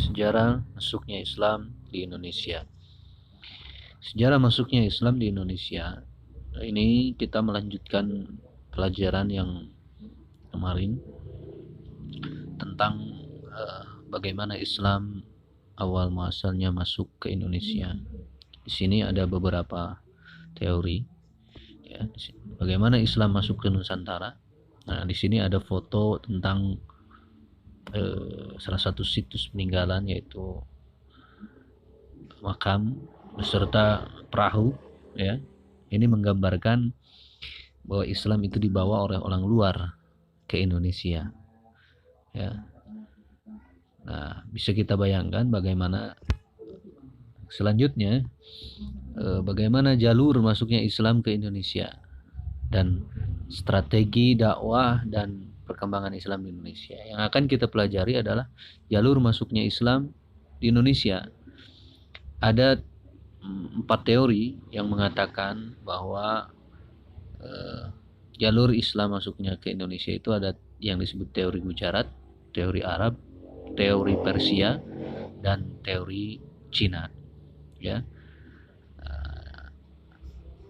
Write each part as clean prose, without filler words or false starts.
Sejarah masuknya Islam di Indonesia. Sejarah masuknya Islam di Indonesia. Ini kita melanjutkan pelajaran yang kemarin tentang bagaimana Islam awal muasalnya masuk ke Indonesia. Di sini ada beberapa teori, ya, bagaimana Islam masuk ke Nusantara. Nah, di sini ada foto tentang salah satu situs peninggalan, yaitu makam beserta perahu, ya. Ini menggambarkan bahwa Islam itu dibawa oleh orang luar ke Indonesia, ya. Nah, bisa kita bayangkan bagaimana selanjutnya, bagaimana jalur masuknya Islam ke Indonesia dan strategi dakwah dan perkembangan Islam di Indonesia. Yang akan kita pelajari adalah jalur masuknya Islam di Indonesia. Ada 4 teori yang mengatakan bahwa jalur Islam masuknya ke Indonesia itu ada yang disebut teori Gujarat, teori Arab, teori Persia, dan teori Cina, ya.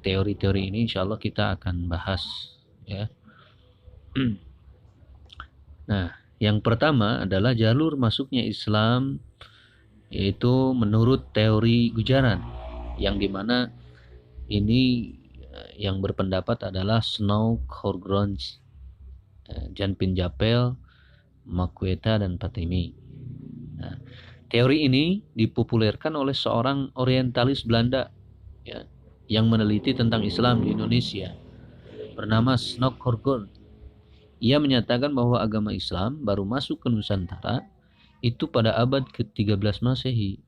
Teori-teori ini insya Allah kita akan bahas, ya. Nah, yang pertama adalah jalur masuknya Islam, yaitu menurut teori Gujarat, yang dimana ini yang berpendapat adalah Snow Horgrons, Janpin Japel, Makweta, dan Patimi. Nah, teori ini dipopulerkan oleh seorang orientalis Belanda, ya, yang meneliti tentang Islam di Indonesia, bernama Snow Horgrons. Ia menyatakan bahwa agama Islam baru masuk ke Nusantara itu pada abad ke-13 Masehi.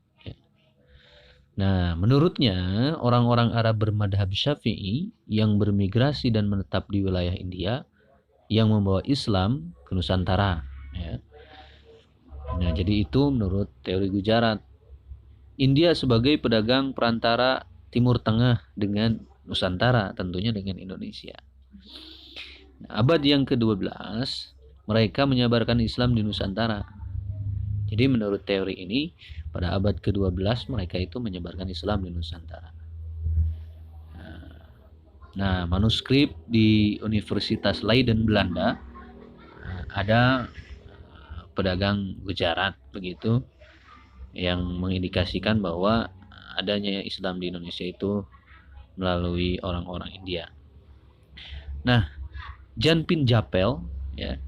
Nah, menurutnya orang-orang Arab bermadhab Syafi'i yang bermigrasi dan menetap di wilayah India yang membawa Islam ke Nusantara, ya. Nah, jadi itu menurut teori Gujarat. India sebagai pedagang perantara Timur Tengah dengan Nusantara, tentunya dengan Indonesia. Nah, abad yang ke-12 mereka menyebarkan Islam di Nusantara. Jadi menurut teori ini, pada abad ke-12 mereka itu menyebarkan Islam di Nusantara. Nah, manuskrip di Universitas Leiden Belanda ada pedagang Gujarat begitu yang mengindikasikan bahwa adanya Islam di Indonesia itu melalui orang-orang India. Nah, Janpin Japel, ya,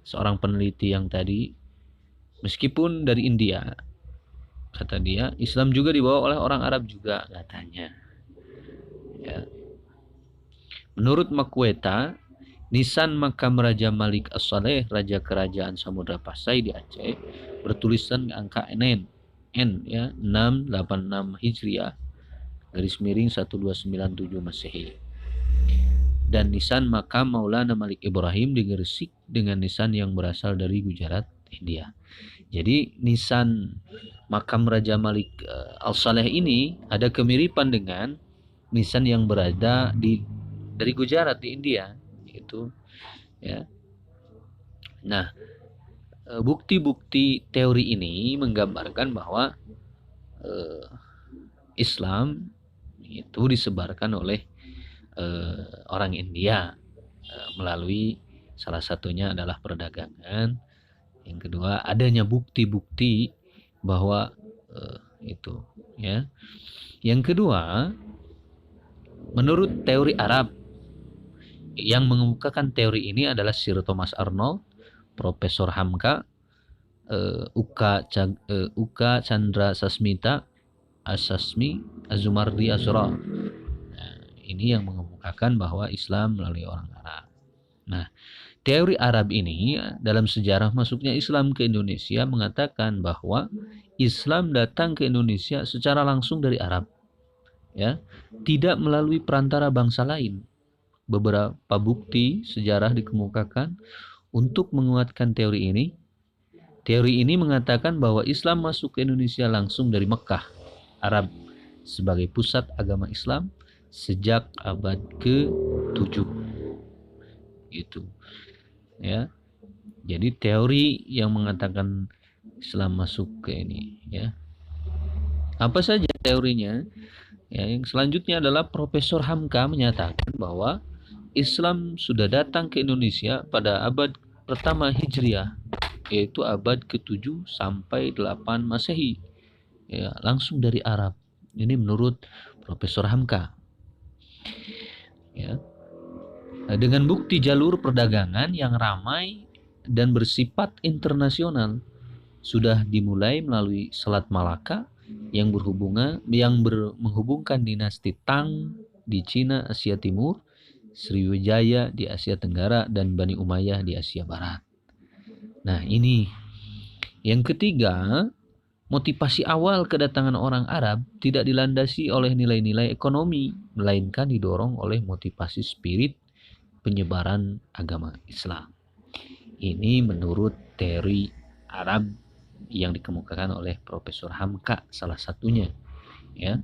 seorang peneliti yang tadi, meskipun dari India, kata dia, Islam juga dibawa oleh orang Arab juga, katanya. Ya. Menurut Makweta, nisan makam Raja Malik As-Saleh, Raja Kerajaan Samudra Pasai di Aceh, bertulisan angka N, ya, 686 Hijriah, garis miring 1297 Masehi. Dan nisan makam Maulana Malik Ibrahim di Gresik dengan nisan yang berasal dari Gujarat, India. Jadi nisan makam Raja Malik Al-Saleh ini ada kemiripan dengan nisan yang berada dari Gujarat di India, gitu, ya. Nah, bukti-bukti teori ini menggambarkan bahwa Islam itu disebarkan oleh orang India melalui salah satunya adalah perdagangan. Yang kedua, adanya bukti-bukti bahwa itu, ya. Yang kedua, menurut teori Arab, yang mengemukakan teori ini adalah Sir Thomas Arnold, Profesor Hamka, Uka Chandra Sasmita, Asasmi, Azumardi Azra. Nah, ini yang mengemukakan bahwa Islam melalui orang Arab. Nah, teori Arab ini dalam sejarah masuknya Islam ke Indonesia mengatakan bahwa Islam datang ke Indonesia secara langsung dari Arab, ya, tidak melalui perantara bangsa lain. Beberapa bukti sejarah dikemukakan untuk menguatkan teori ini. Teori ini mengatakan bahwa Islam masuk ke Indonesia langsung dari Mekah, Arab, sebagai pusat agama Islam sejak abad ke-7. Gitu. Ya. Jadi teori yang mengatakan Islam masuk ke ini, ya. Apa saja teorinya? Ya, yang selanjutnya adalah Profesor Hamka menyatakan bahwa Islam sudah datang ke Indonesia pada abad pertama Hijriah, yaitu abad ke-7 sampai 8 Masehi. Ya, langsung dari Arab. Ini menurut Profesor Hamka. Ya. Dengan bukti jalur perdagangan yang ramai dan bersifat internasional sudah dimulai melalui Selat Malaka yang menghubungkan dinasti Tang di Cina Asia Timur, Sriwijaya di Asia Tenggara, dan Bani Umayyah di Asia Barat. Nah, ini yang ketiga, motivasi awal kedatangan orang Arab tidak dilandasi oleh nilai-nilai ekonomi, melainkan didorong oleh motivasi spirit penyebaran agama Islam. Ini menurut teori Arab yang dikemukakan oleh Profesor Hamka, salah satunya, ya,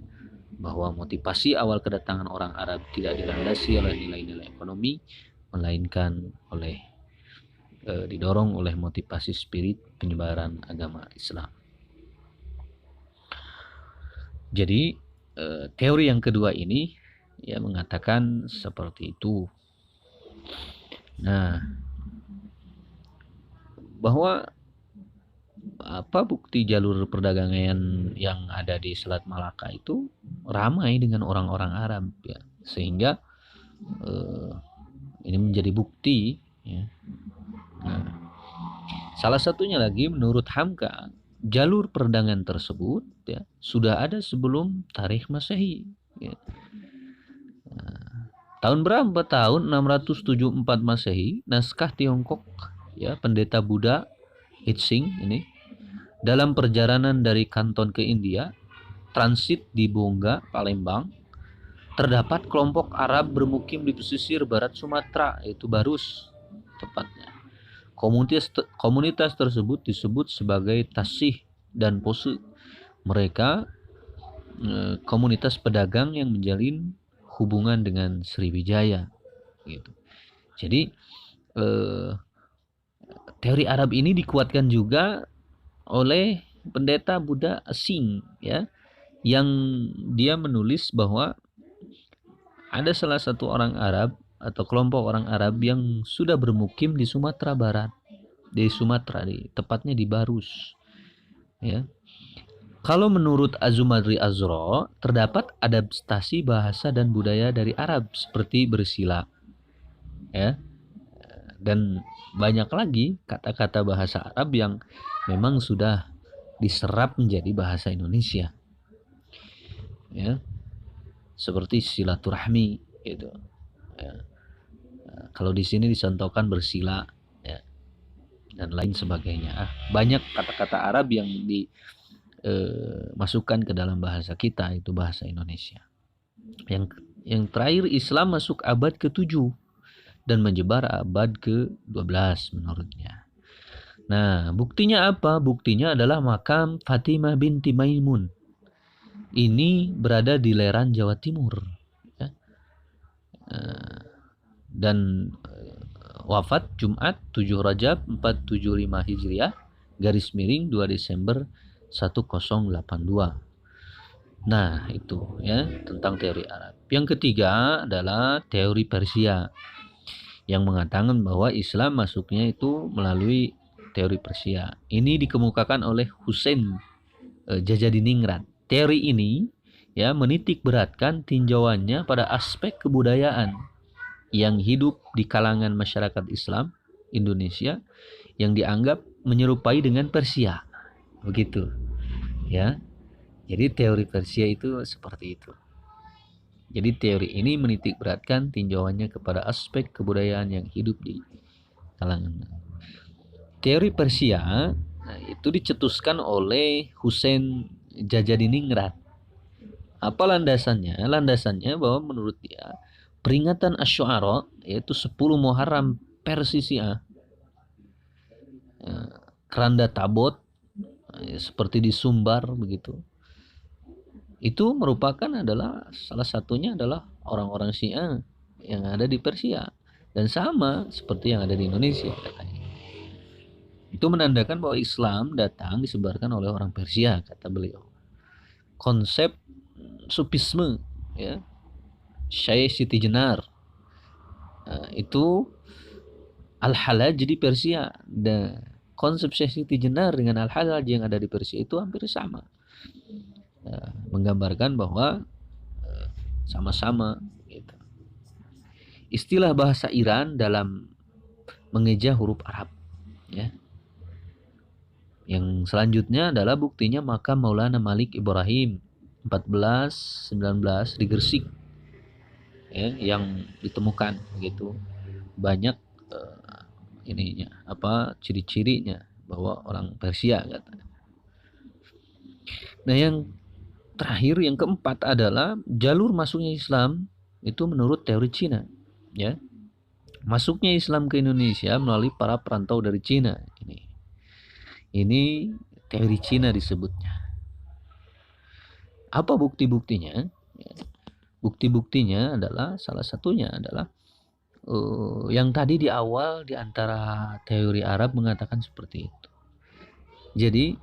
bahwa motivasi awal kedatangan orang Arab tidak dilandasi oleh nilai-nilai ekonomi, melainkan didorong oleh motivasi spirit penyebaran agama Islam. Jadi teori yang kedua ini ya mengatakan seperti itu. Nah, bahwa apa bukti jalur perdagangan yang ada di Selat Malaka itu ramai dengan orang-orang Arab, ya, sehingga ini menjadi bukti, ya. Nah, salah satunya lagi menurut Hamka, jalur perdagangan tersebut, ya, sudah ada sebelum tarikh Masehi, ya. Nah, tahun berapa? Tahun 674 Masehi, naskah Tiongkok, ya, pendeta Buddha Hitsing ini dalam perjalanan dari Kanton ke India, transit di Bongga, Palembang, terdapat kelompok Arab bermukim di pesisir barat Sumatera, yaitu Barus tepatnya. Komunitas tersebut disebut sebagai Tasih dan Pose. Mereka komunitas pedagang yang menjalin hubungan dengan Sriwijaya, gitu. Jadi teori Arab ini dikuatkan juga oleh pendeta Buddha Asing, ya, yang dia menulis bahwa ada salah satu orang Arab atau kelompok orang Arab yang sudah bermukim di Sumatera Barat, di Sumatera, tepatnya di Barus, ya. Kalau menurut Azumadri Azro, terdapat adaptasi bahasa dan budaya dari Arab seperti bersila, ya, dan banyak lagi kata-kata bahasa Arab yang memang sudah diserap menjadi bahasa Indonesia, ya, seperti silaturahmi, gitu, ya. Kalau di sini disontohkan bersila, ya, dan lain sebagainya. Banyak kata-kata Arab yang dimasukkan ke dalam bahasa kita, itu bahasa Indonesia. Yang terakhir, Islam masuk abad ke-7 dan menyebar abad ke-12 menurutnya. Nah, buktinya apa? Buktinya adalah makam Fatimah binti Maimun. Ini berada di Leran, Jawa Timur, ya. Dan wafat Jumat 7 Rajab 475 Hijriah, garis miring 2 Desember 1082. Nah, itu ya tentang teori Arab. Yang ketiga adalah teori Persia yang mengatakan bahwa Islam masuknya itu melalui teori Persia. Ini dikemukakan oleh Hussein Jajadiningrat. Teori ini ya menitik beratkan tinjauannya pada aspek kebudayaan yang hidup di kalangan masyarakat Islam Indonesia yang dianggap menyerupai dengan Persia. Begitu. Ya. Jadi teori Persia itu seperti itu. Jadi teori ini menitik beratkan tinjauannya kepada aspek kebudayaan yang hidup di kalangan. Teori Persia itu dicetuskan oleh Hussein Jajadiningrat. Apa landasannya? Landasannya bahwa menurut dia peringatan Asy'ara yaitu 10 Muharram Persisia, Keranda Tabot seperti di Sumbar begitu. Itu merupakan adalah salah satunya adalah orang-orang Syiah yang ada di Persia dan sama seperti yang ada di Indonesia katanya. Itu menandakan bahwa Islam datang disebarkan oleh orang Persia, kata beliau. Konsep sufisme, ya, Syekh Siti Jenar, itu Al-Halaj di Persia, dan konsep Syekh Siti Jenar dengan Al-Halaj yang ada di Persia itu hampir sama. Menggambarkan bahwa sama-sama gitu. Istilah bahasa Iran dalam mengeja huruf Arab, ya. Yang selanjutnya adalah buktinya makam Maulana Malik Ibrahim 1419 di Gresik, ya, yang ditemukan begitu banyak ininya apa ciri-cirinya bahwa orang Persia kata. Nah, yang terakhir, yang keempat adalah jalur masuknya Islam itu menurut teori Cina, ya. Masuknya Islam ke Indonesia melalui para perantau dari Cina. Ini teori Cina disebutnya. Apa bukti-buktinya? Bukti-buktinya adalah salah satunya adalah yang tadi di awal di antara teori Arab mengatakan seperti itu. Jadi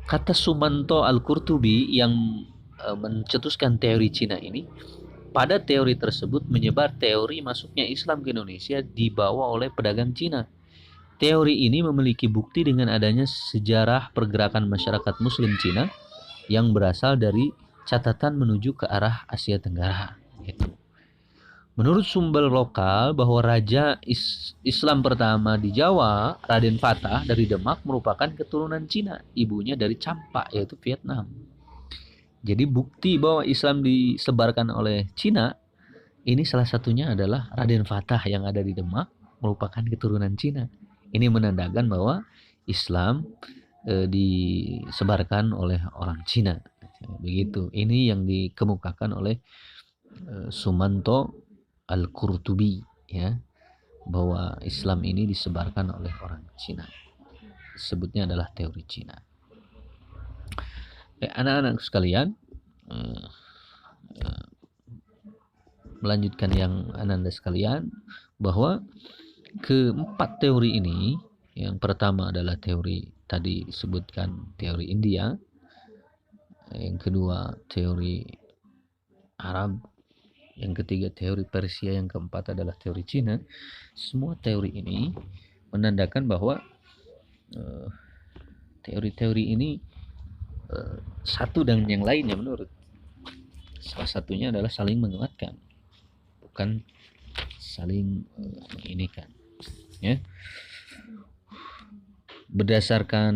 kata Sumanto Al-Qurtubi yang mencetuskan teori Cina ini, pada teori tersebut menyebar teori masuknya Islam ke Indonesia dibawa oleh pedagang Cina. Teori ini memiliki bukti dengan adanya sejarah pergerakan masyarakat Muslim Cina yang berasal dari catatan menuju ke arah Asia Tenggara. Gitu. Menurut sumber lokal bahwa Raja Islam pertama di Jawa, Raden Fatah dari Demak, merupakan keturunan Cina, ibunya dari Campak, yaitu Vietnam. Jadi bukti bahwa Islam disebarkan oleh Cina, ini salah satunya adalah Raden Fatah yang ada di Demak merupakan keturunan Cina. Ini menandakan bahwa Islam disebarkan oleh orang Cina. Begitu. Ini yang dikemukakan oleh Sumanto Al-Qurtubi, ya, bahwa Islam ini disebarkan oleh orang Cina. Sebutnya adalah teori Cina. Anak-anak sekalian, melanjutkan yang ananda sekalian, bahwa keempat teori ini, yang pertama adalah teori tadi disebutkan teori India, yang kedua teori Arab, yang ketiga teori Persia, yang keempat adalah teori Cina. Semua teori ini menandakan bahwa teori-teori ini satu dengan yang lainnya menurut. Salah satunya adalah saling menguatkan, bukan saling menginikan, ya. Berdasarkan